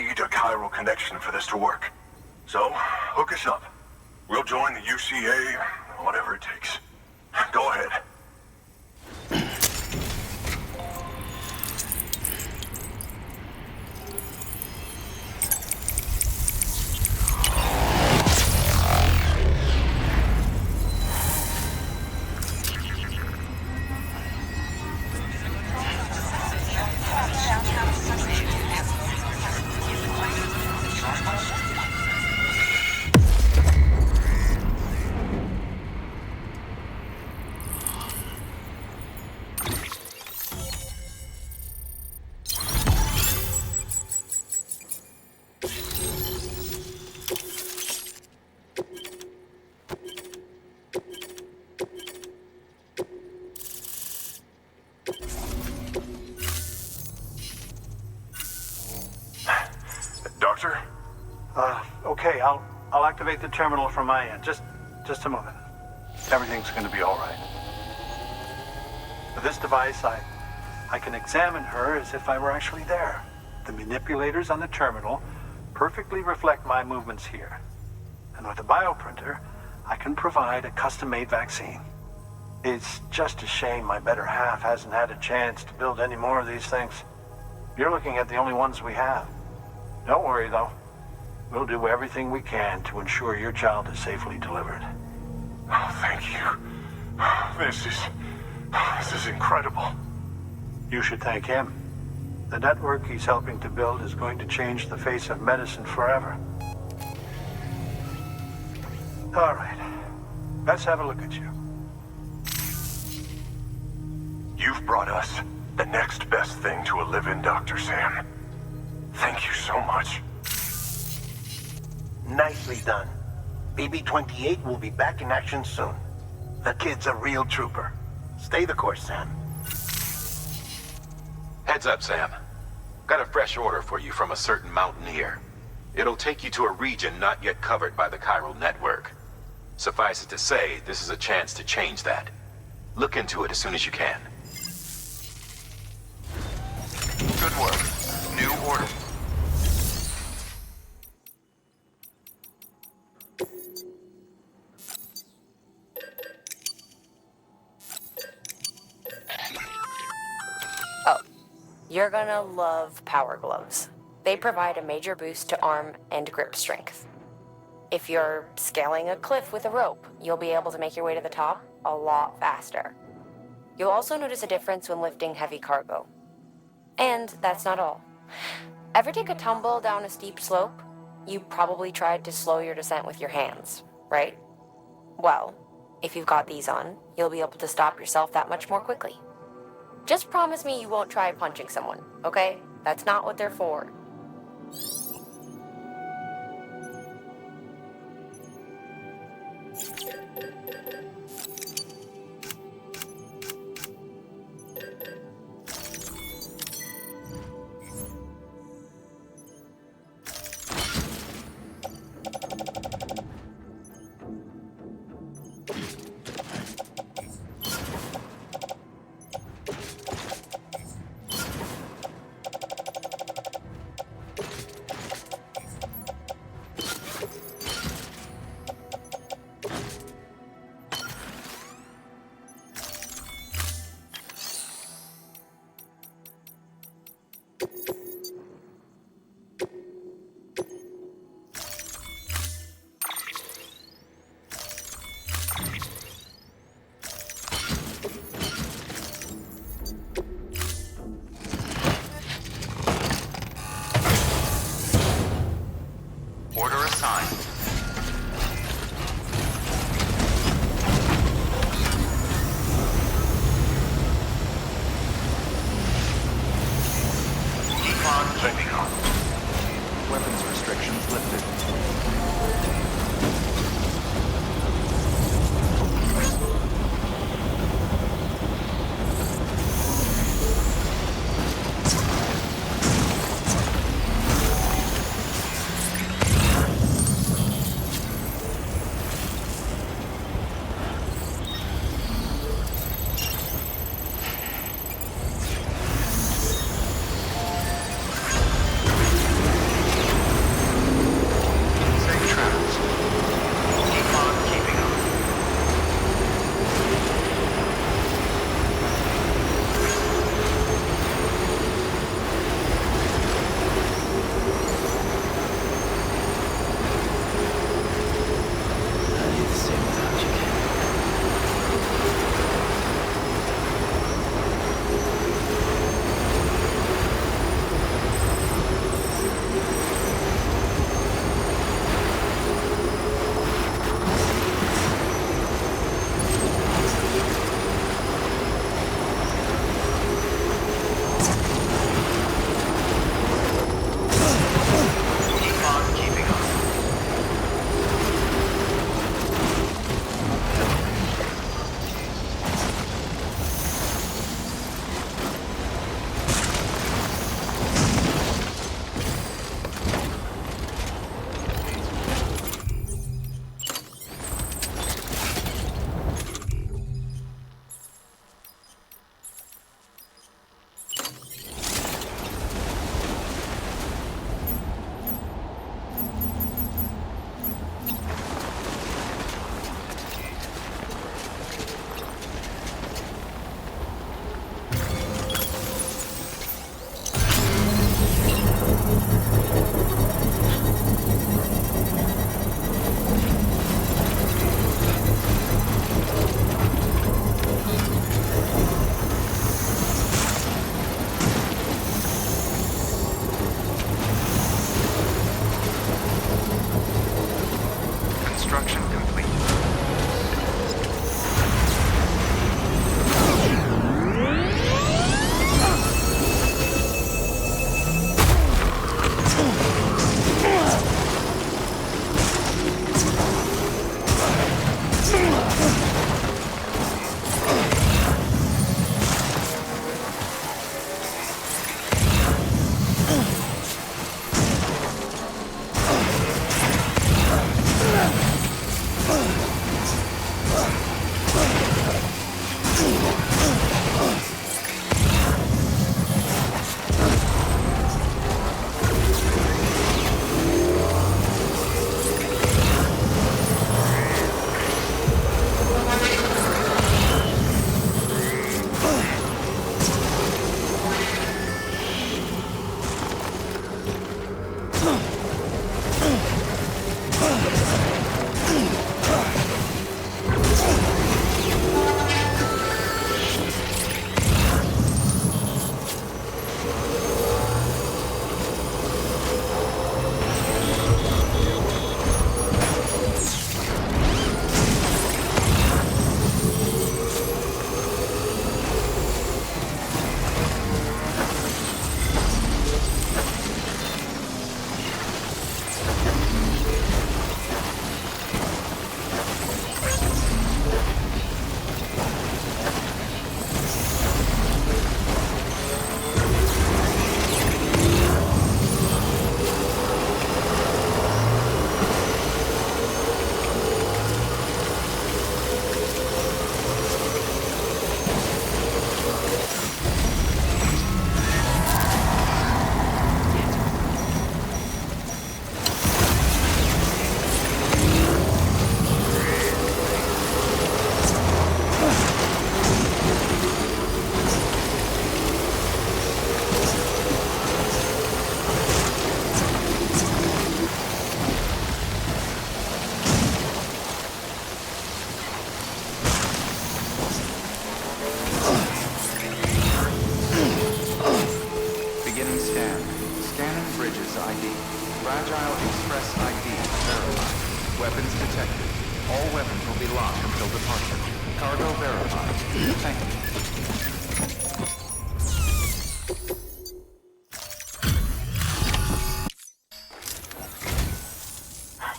need a chiral connection for this to work. So, hook us up. We'll join the UCA, whatever it takes. Go ahead. Doctor? Okay, I'll activate the terminal from my end. Just a moment. Everything's gonna be all right. With this device, I can examine her as if I were actually there. The manipulators on the terminal perfectly reflect my movements here. And with a bioprinter, I can provide a custom-made vaccine. It's just a shame my better half hasn't had a chance to build any more of these things. You're looking at the only ones we have. Don't worry, though. We'll do everything we can to ensure your child is safely delivered. Oh, thank you. This is incredible. You should thank him. The network he's helping to build is going to change the face of medicine forever. All right. Let's have a look at you. You've brought us the next best thing to a live-in, Dr. Sam. Thank you so much. Nicely done. BB-28 will be back in action soon. The kid's a real trooper. Stay the course, Sam. Heads up, Sam. Got a fresh order for you from a certain mountaineer. It'll take you to a region not yet covered by the chiral network. Suffice it to say, this is a chance to change that. Look into it as soon as you can. Good work. New order. Oh, you're gonna love power gloves. They provide a major boost to arm and grip strength. If you're scaling a cliff with a rope, you'll be able to make your way to the top a lot faster. You'll also notice a difference when lifting heavy cargo. And that's not all. Ever take a tumble down a steep slope? You probably tried to slow your descent with your hands, right? Well, if you've got these on, you'll be able to stop yourself that much more quickly. Just promise me you won't try punching someone, okay? That's not what they're for. Order assigned. Decon checking on. Weapons restrictions lifted. Construction complete.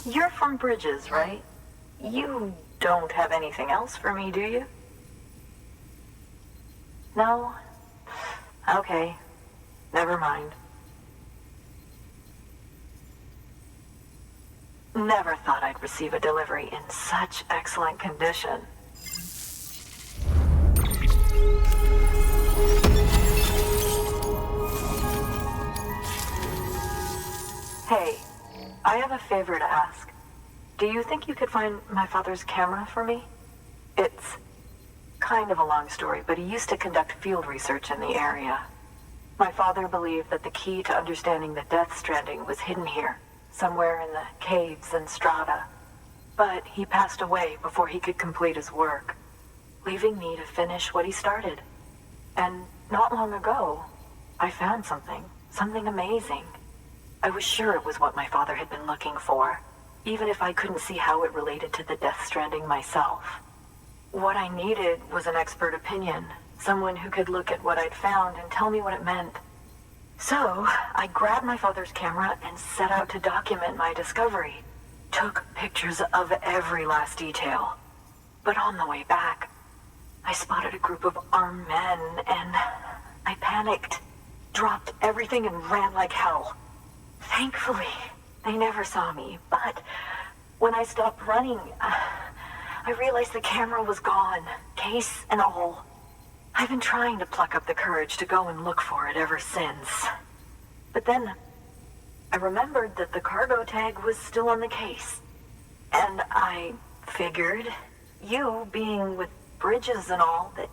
You're from Bridges, right? You don't have anything else for me, do you? No? Okay. Never mind. Never thought I'd receive a delivery in such excellent condition. Hey, I have a favor to ask. Do you think you could find my father's camera for me? It's kind of a long story, but he used to conduct field research in the area. My father believed that the key to understanding the Death Stranding was hidden here, somewhere in the caves and strata. But he passed away before he could complete his work, leaving me to finish what he started. And not long ago, I found something amazing. I was sure it was what my father had been looking for, even if I couldn't see how it related to the Death Stranding myself. What I needed was an expert opinion, someone who could look at what I'd found and tell me what it meant. So, I grabbed my father's camera and set out to document my discovery. Took pictures of every last detail. But on the way back, I spotted a group of armed men and I panicked, dropped everything and ran like hell. Thankfully, they never saw me, but when I stopped running, I realized the camera was gone, case and all. I've been trying to pluck up the courage to go and look for it ever since. But then, I remembered that the cargo tag was still on the case. And I figured, you being with Bridges and all, that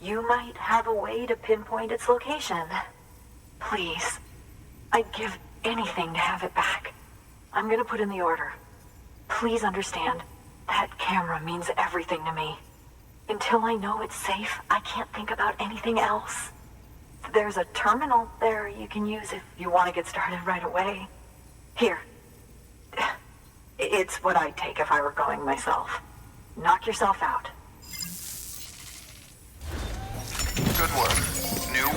you might have a way to pinpoint its location. Please, I'd give anything to have it back. I'm gonna put in the order. Please understand, that camera means everything to me. Until I know it's safe, I can't think about anything else. There's a terminal there you can use if you want to get started right away. Here. It's what I'd take if I were going myself. Knock yourself out. Good work. New?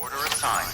Order assigned.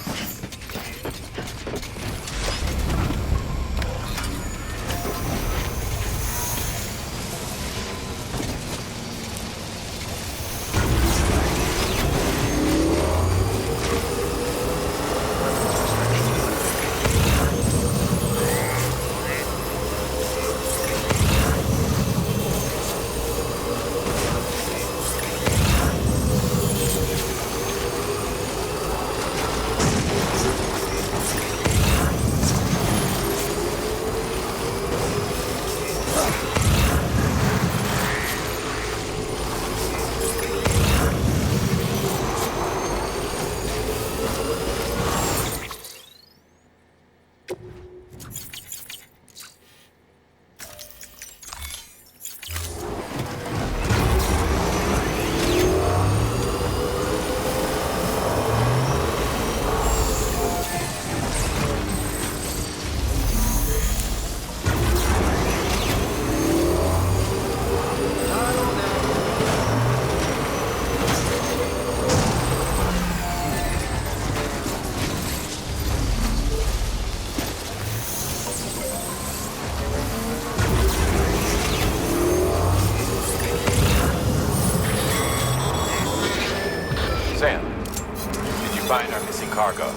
Sam, did you find our missing cargo?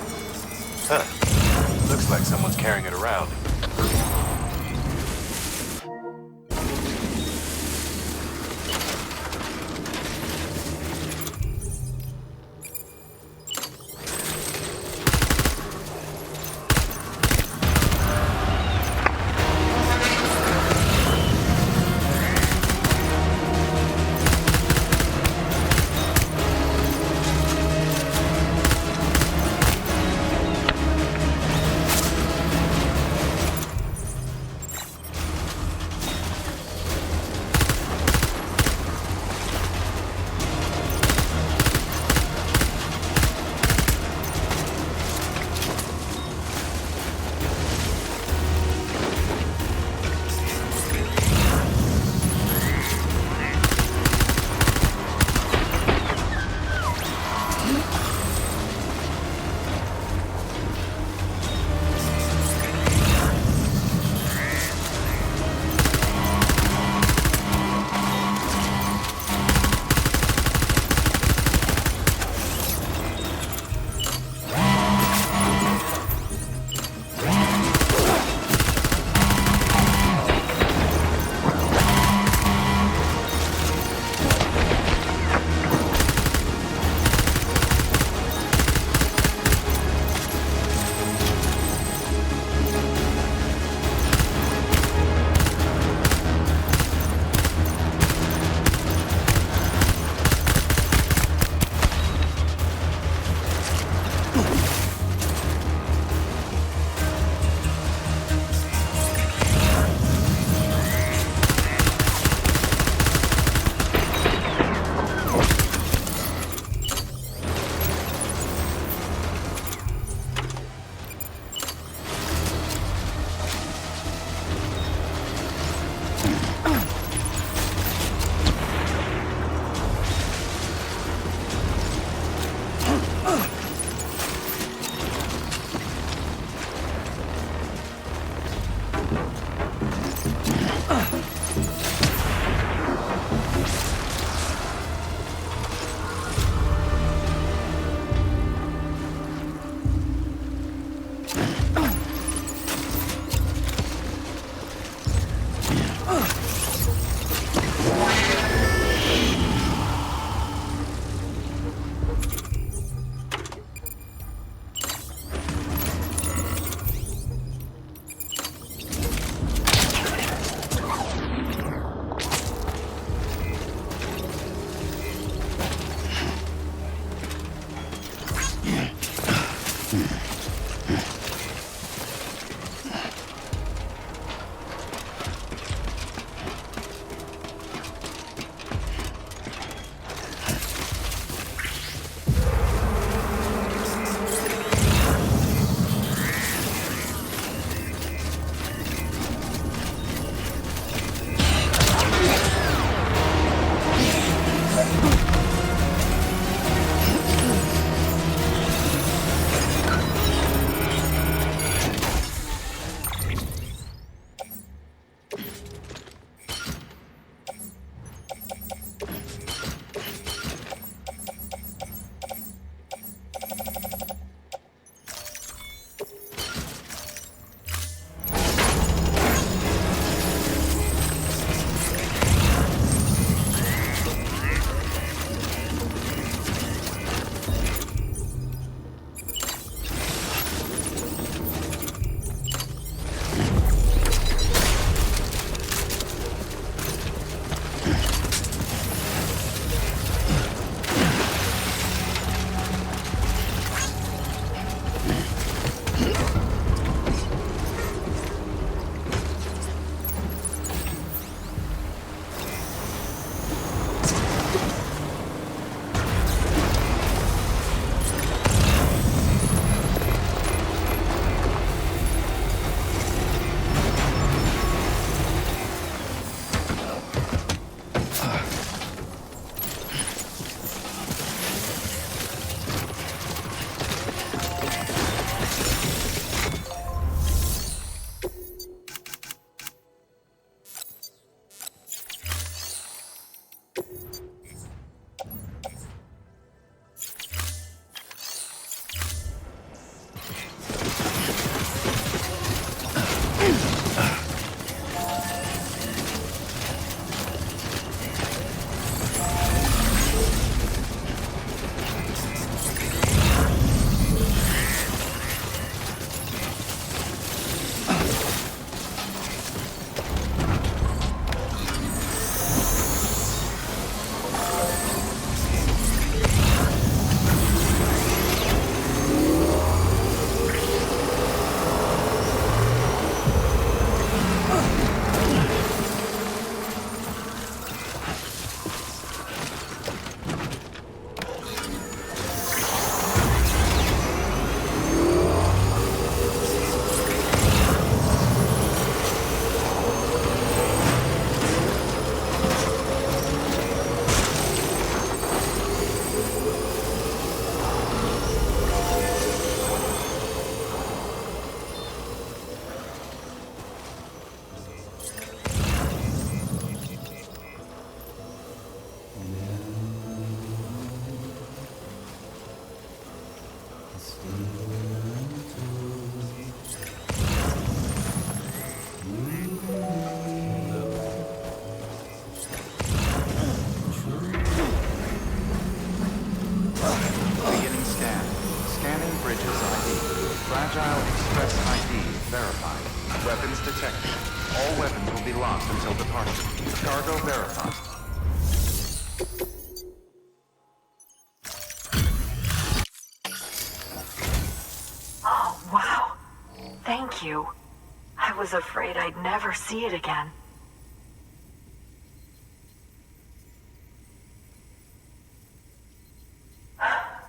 Huh. Looks like someone's carrying it around. Fragile Express ID verified. Weapons detected. All weapons will be locked until departure. Cargo verified. Oh, wow. Thank you. I was afraid I'd never see it again.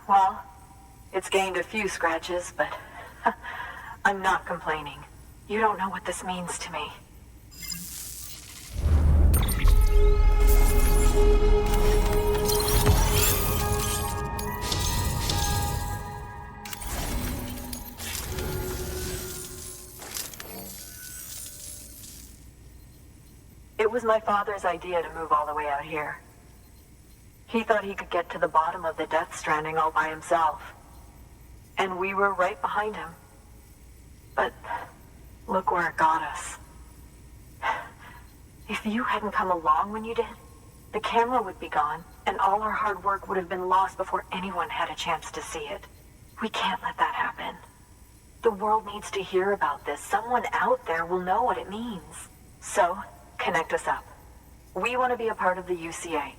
Well, it's gained a few scratches, but I'm not complaining. You don't know what this means to me. It was my father's idea to move all the way out here. He thought he could get to the bottom of the Death Stranding all by himself. And we were right behind him. But look where it got us. If you hadn't come along when you did, the camera would be gone, and all our hard work would have been lost before anyone had a chance to see it. We can't let that happen. The world needs to hear about this. Someone out there will know what it means. So, connect us up. We want to be a part of the UCA.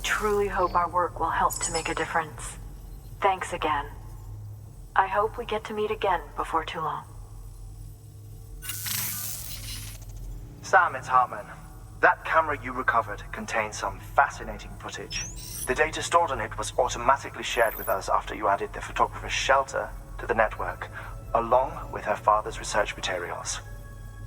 truly hope our work will help to make a difference. Thanks again. I hope we get to meet again before too long. Sam, it's Hartman. That camera you recovered contains some fascinating footage. The data stored on it was automatically shared with us after you added the photographer's shelter to the network, along with her father's research materials.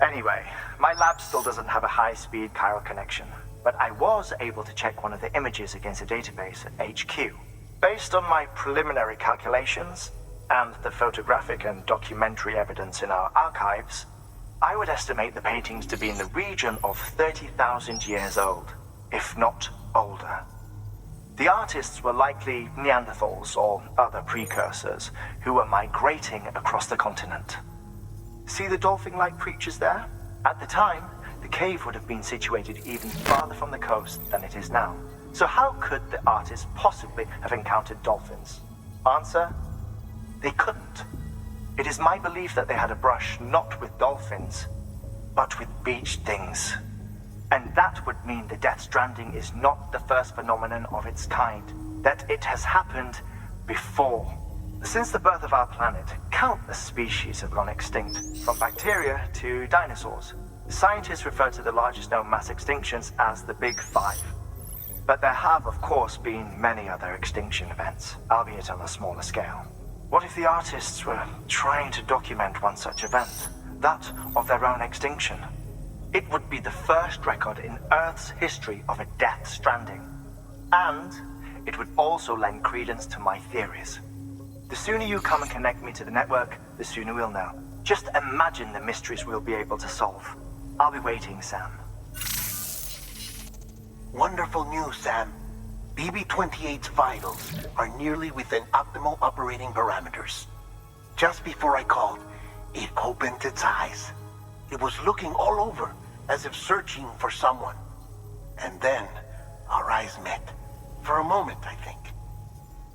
Anyway, my lab still doesn't have a high-speed chiral connection, but I was able to check one of the images against a database at HQ. Based on my preliminary calculations, and the photographic and documentary evidence in our archives, I would estimate the paintings to be in the region of 30,000 years old, if not older. The artists were likely Neanderthals or other precursors who were migrating across the continent. See the dolphin-like creatures there? At the time, the cave would have been situated even farther from the coast than it is now. So how could the artists possibly have encountered dolphins? Answer: they couldn't. It is my belief that they had a brush not with dolphins, but with beach things. And that would mean the Death Stranding is not the first phenomenon of its kind, that it has happened before. Since the birth of our planet, countless species have gone extinct, from bacteria to dinosaurs. Scientists refer to the largest known mass extinctions as the Big Five. But there have, of course, been many other extinction events, albeit on a smaller scale. What if the artists were trying to document one such event, that of their own extinction? It would be the first record in Earth's history of a Death Stranding. And it would also lend credence to my theories. The sooner you come and connect me to the network, the sooner we'll know. Just imagine the mysteries we'll be able to solve. I'll be waiting, Sam. Wonderful news, Sam. BB-28's vitals are nearly within optimal operating parameters. Just before I called, it opened its eyes. It was looking all over, as if searching for someone. And then, our eyes met. For a moment, I think.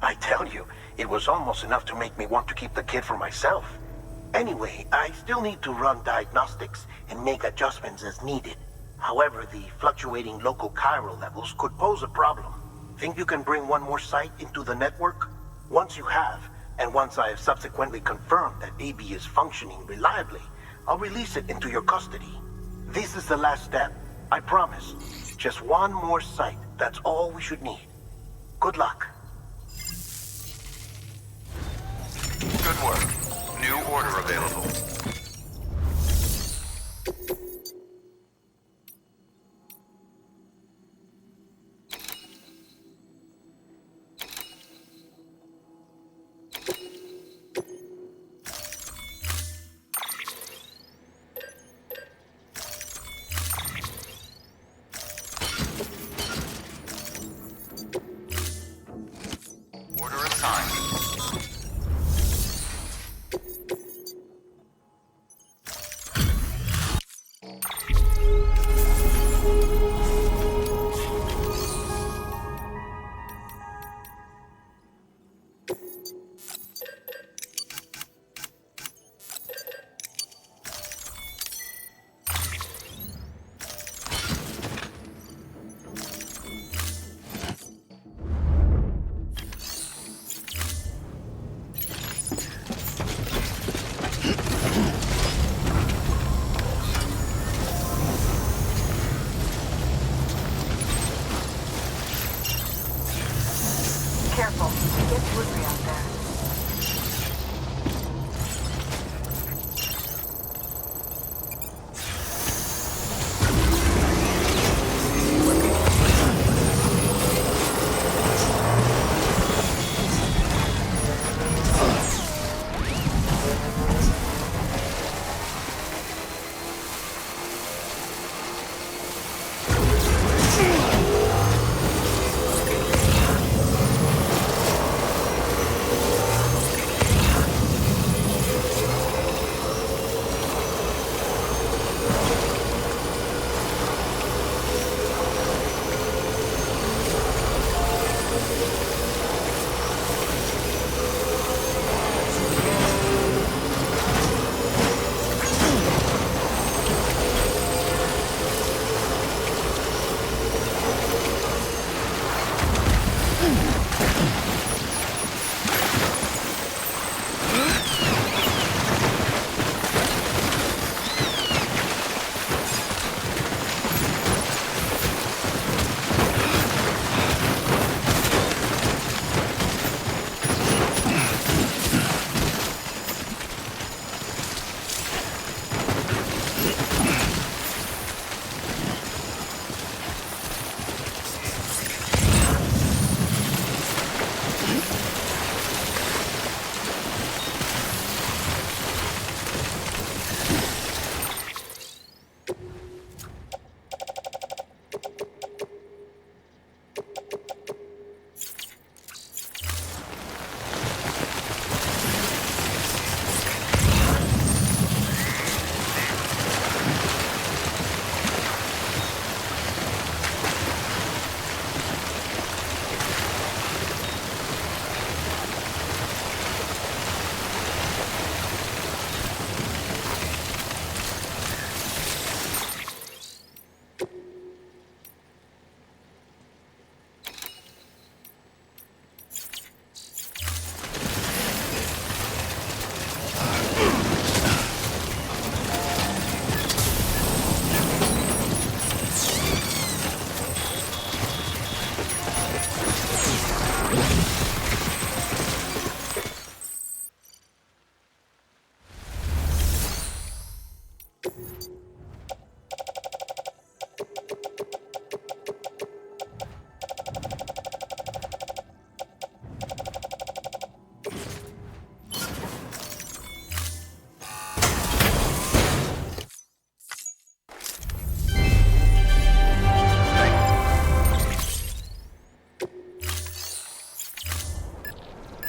I tell you, it was almost enough to make me want to keep the kid for myself. Anyway, I still need to run diagnostics and make adjustments as needed. However, the fluctuating local chiral levels could pose a problem. Think you can bring one more site into the network? Once you have, and once I have subsequently confirmed that AB is functioning reliably, I'll release it into your custody. This is the last step, I promise. Just one more site, that's all we should need. Good luck. Good work. New order available. Order assigned. Careful, it gets slippery out there.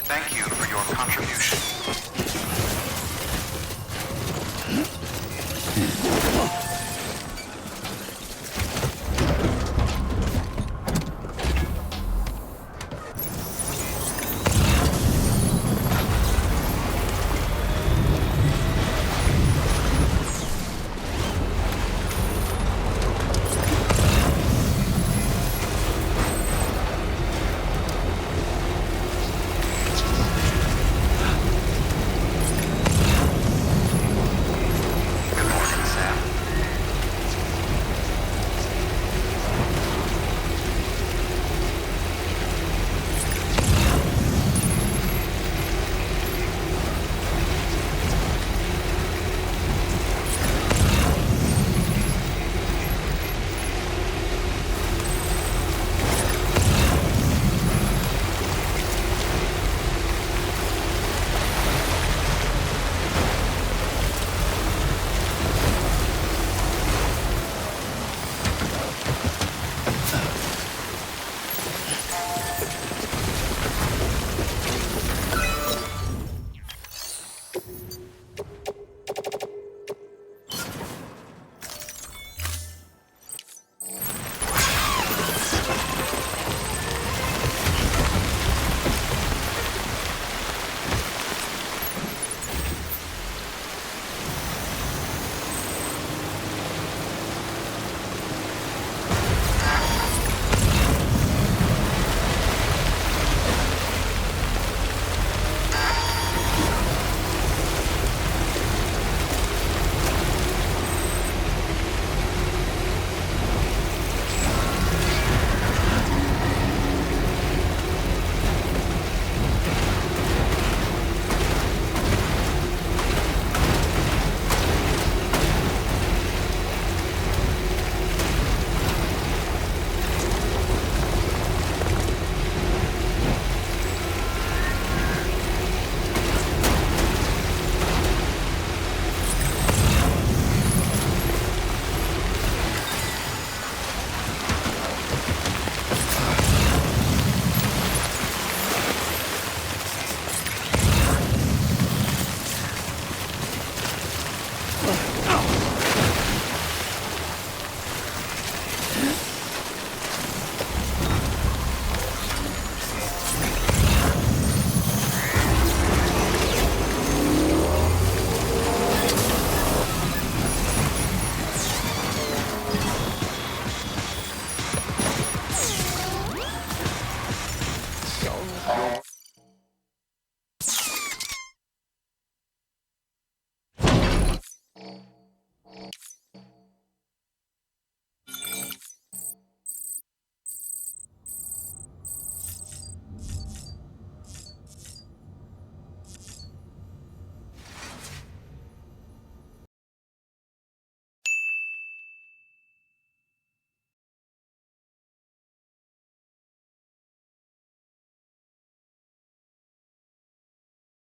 Thank you for your contribution. Good morning, Sam.